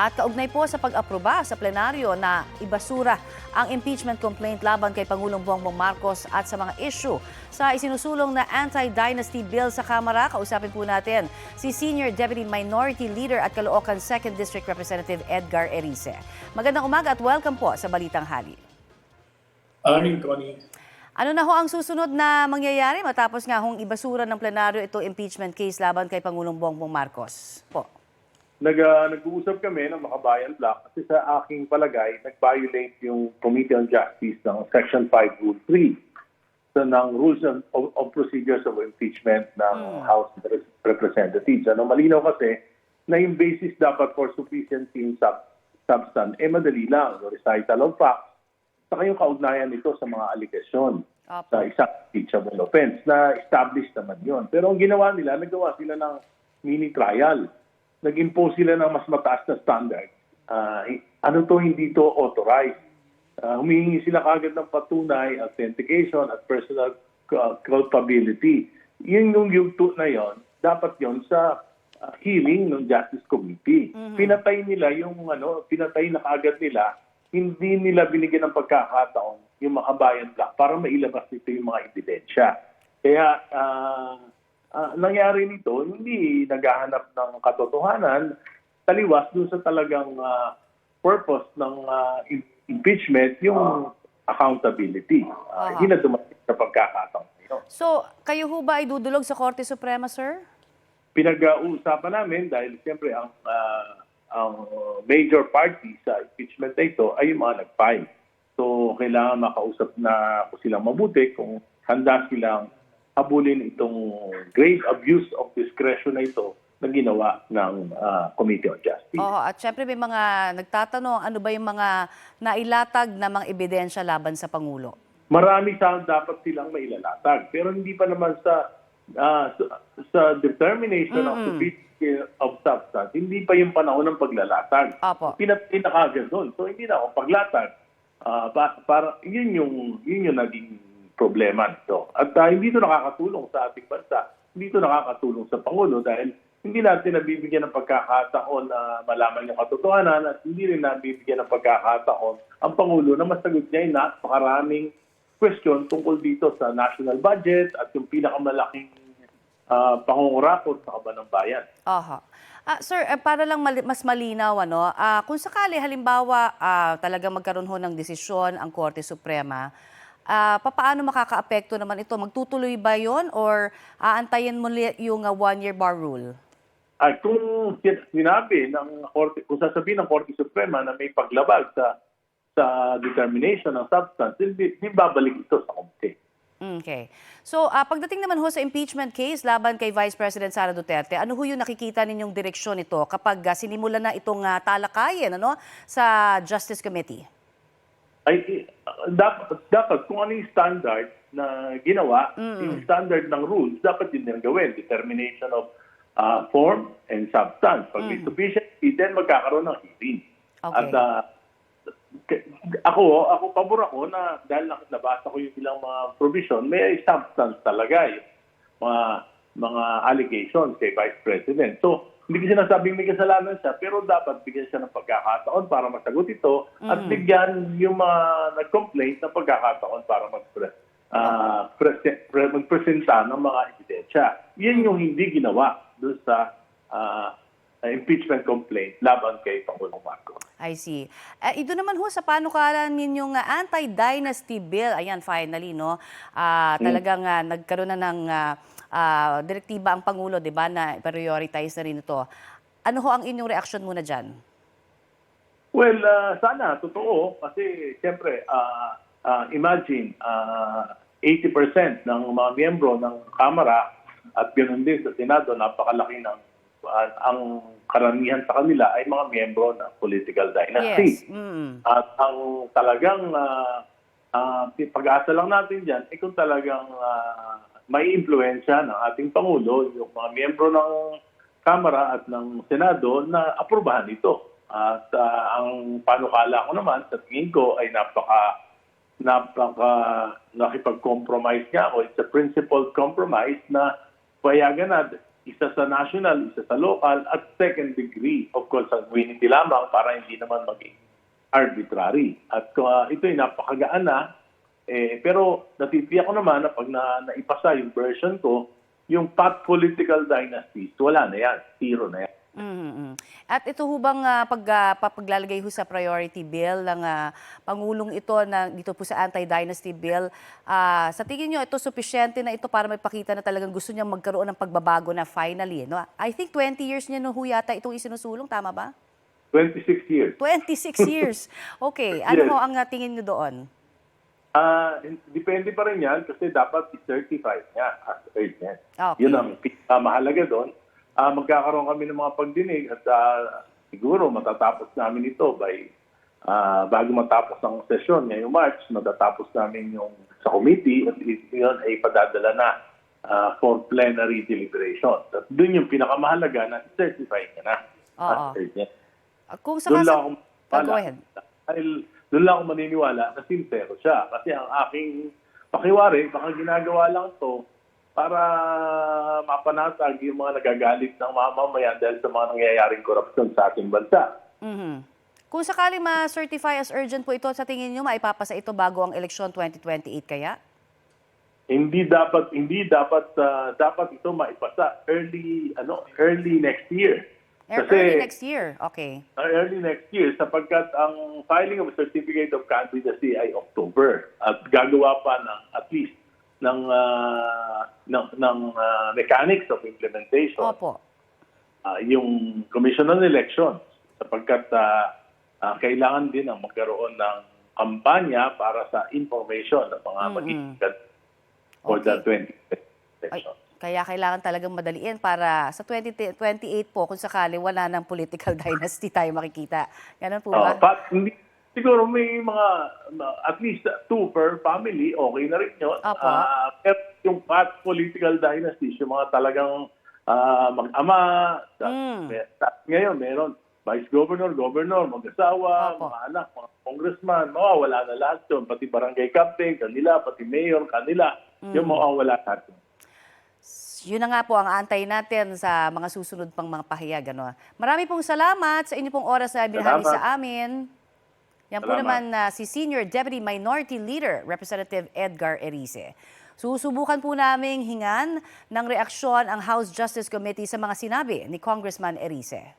At kaugnay po sa pag-aproba sa plenaryo na ibasura ang impeachment complaint laban kay Pangulong Bongbong Marcos at sa mga issue sa isinusulong na anti-dynasty bill sa Kamara, kausapin po natin si Senior Deputy Minority Leader at Caloocan 2nd District Representative Edgar Erice. Magandang umaga at welcome po sa Balitang Hali. Morning, Connie. Ano na ho ang susunod na mangyayari matapos nga hong ibasura ng plenaryo ito impeachment case laban kay Pangulong Bongbong Marcos? Po. Nag-uusap kami ng Makabayan Bloc kasi sa aking palagay, nag-violate yung Committee on Justice ng Section 5 Rule 3 ng Rules of Procedures of Impeachment ng House of Representatives. Malinaw kasi na yung basis dapat for sufficiency in substance, madali lang. The recital of facts, saka yung kaugnayan nito sa mga aligasyon sa isang impeachable offense na established naman yun. Pero ang ginawa nila, nagawa sila ng mini trial. Nag-impose sila ng mas mataas na standard. Hindi to authorized. Humihingi sila kagad ng patunay, authentication at personal culpability. Yun yung yugto na yon, dapat yon sa hearing ng Justice Committee. Pinatay nila pinatay na kagad nila, hindi nila binigyan ng pagkakataon yung Makabayan Bloc para mailabas nito yung mga ebidensya. Kaya nangyari nito, hindi naghahanap ng katotohanan, taliwas doon sa talagang purpose ng impeachment, yung accountability. Hindi na dumating sa pagkakataon. So, kayo ho ba ay dudulog sa Korte Suprema, sir? Pinag-uusapan namin dahil siyempre ang major party sa impeachment na ito ay yung mga nag-file. So, kailangan makausap na ko silang mabuti kung handa silang habulin itong grave abuse of discretion na ito na ginawa ng Committee on Justice. At syempre may mga nagtatanong, ano ba yung mga nailatag na mga ebidensya laban sa Pangulo? Marami dapat silang mailalatag. Pero hindi pa naman sa determination of sufficiency of substance, hindi pa yung panahon ng paglalatag. Pinatay na kagad doon. So hindi na ako paglatag. Yun yung naging problema nito. At hindi ito nakakatulong sa ating bansa. Hindi ito nakakatulong sa Pangulo dahil hindi natin nabibigyan ng pagkakataon na malaman yung katotohanan at hindi rin nabibigyan ng pagkakataon ang Pangulo na masagot niya yung napakaraming question tungkol dito sa national budget at yung pinakamalaking pangungurakot sa kaban ng bayan. Sir, para lang mas malinaw, kung sakali halimbawa talagang magkaroon ho ng desisyon ang Korte Suprema, paano makakaapekto naman ito? Magtutuloy ba yon or aantayin mo yung one-year bar rule? Kung sinabi ng Korte, kung sasabihin ng Korte Suprema na may paglabag sa determination ng substance, hindi babalik ito sa komite. Okay. So, pagdating naman ho sa impeachment case laban kay Vice President Sara Duterte, ano ho yung nakikita ninyong direksyon nito kapag sinimula na itong talakayin sa Justice Committee? Dapat kung ano yung standard na ginawa, yung standard ng rules, dapat yun din gawin. Determination of form and substance. Pag may sufficiency, then magkakaroon ng hearing. Okay. At ako, pabor ako na dahil nabasa ko yung ilang mga provision, may substance talaga yung mga allegations kay Vice President. So, hindi ko sinasabing may kasalanan siya, pero dapat bigyan siya ng pagkakataon para masagot ito at bigyan yung mga nag-complaint ng pagkakataon para magpresenta ng mga ebidensya. Yan yung hindi ginawa doon sa impeachment complaint laban kay Pangulong Marcos. I see. Ito naman ho sa panukalan ninyong anti-dynasty bill. Ayan, finally, talagang nagkaroon na ng direktiba ang Pangulo, di ba, na prioritize na rin ito. Ano ho ang inyong reaksyon muna dyan? Well, sana, totoo. Kasi, siyempre, imagine, 80% ng mga miyembro ng Kamara at ganoon din sa Senado, napakalaki ng ang karamihan sa kanila ay mga miyembro ng political dynasty. Yes. At ang talagang pag-asa lang natin dyan, kung talagang may impluensya ng ating Pangulo, yung mga miyembro ng Kamara at ng Senado na aprubahan ito. At ang panukala ko naman, sa tingin ko ay nakipag-compromise nga ako. It's a principled compromise na payagan na isa sa national, isa sa local, at second degree of consanguinity lamang para hindi naman maging arbitrary. At ito'y napakagaan na, pero natitiyak ko naman na pag naipasa yung version ko, yung path political dynasties, wala na yan, zero na yan. Mhm. At ito ho bang paglalagay ho sa priority bill ng Pangulong ito dito po sa anti-dynasty bill, sa tingin nyo ito sufficiente na ito para magpakita na talagang gusto niyang magkaroon ng pagbabago na finally? No? I think 20 years niya no ho yata itong isinusulong, tama ba? 26 years. 26 years. Okay, ano Yes. ho ang tingin nyo doon? Depende pa rin yan kasi dapat i-certify niya as urgent. Okay. Yun ang mahalaga doon. Magkakaroon kami ng mga pagdinig at siguro matatapos namin ito bago matapos ang sesyon ngayong March, matatapos namin yung sa committee at yun ay padadala na for plenary deliberation. At doon yung pinakamahalaga na i-certify niya na as Oo. urgent. Kung Doon lang sakasa... ako go ahead. Dahil doon lang ako maniniwala na sincero siya. Kasi ang aking pakiwari, baka ginagawa lang to para mapanatag yung mga nagagalit ng mga mamayan dahil sa mga nangyayaring korupsyon sa ating bansa. Mhm. Kung sakali ma-certify as urgent po ito, sa tingin nyo maipapasa ito bago ang eleksyon 2028 kaya? Dapat ito maipasa early next year. Early next year, okay. Early next year sapagkat ang filing of a certificate of candidacy ay October at gagawa pa ng at least ng mechanics of implementation. Opo. Yung Commission on Elections sapagkat kailangan din ang magkaroon ng kampanya para sa information ng mga magiging for the 2020 election. Kaya kailangan talagang madaliin para sa 2028 po, kung sakali wala ng political dynasty tayo makikita. Ganun po ba? Siguro may mga at least 2 per family, okay na rin yun. Opo. Pero yung path political dynasties, yung mga talagang mag-ama, ngayon meron vice governor, governor, mag-asawa, Opo. mga anak, mga congressman, mawawala na lahat yun. Pati barangay captain, kanila, pati mayor, kanila. Yung mawawala lahat yun. Yun na nga po ang aantay natin sa mga susunod pang mga pahayag. Ano. Marami pong salamat sa inyo pong oras na binahagi Salamat. sa amin. Yan po Salamat. naman si Senior Deputy Minority Leader, Representative Edgar Erice. Susubukan po naming hingan ng reaksyon ang House Justice Committee sa mga sinabi ni Congressman Erice.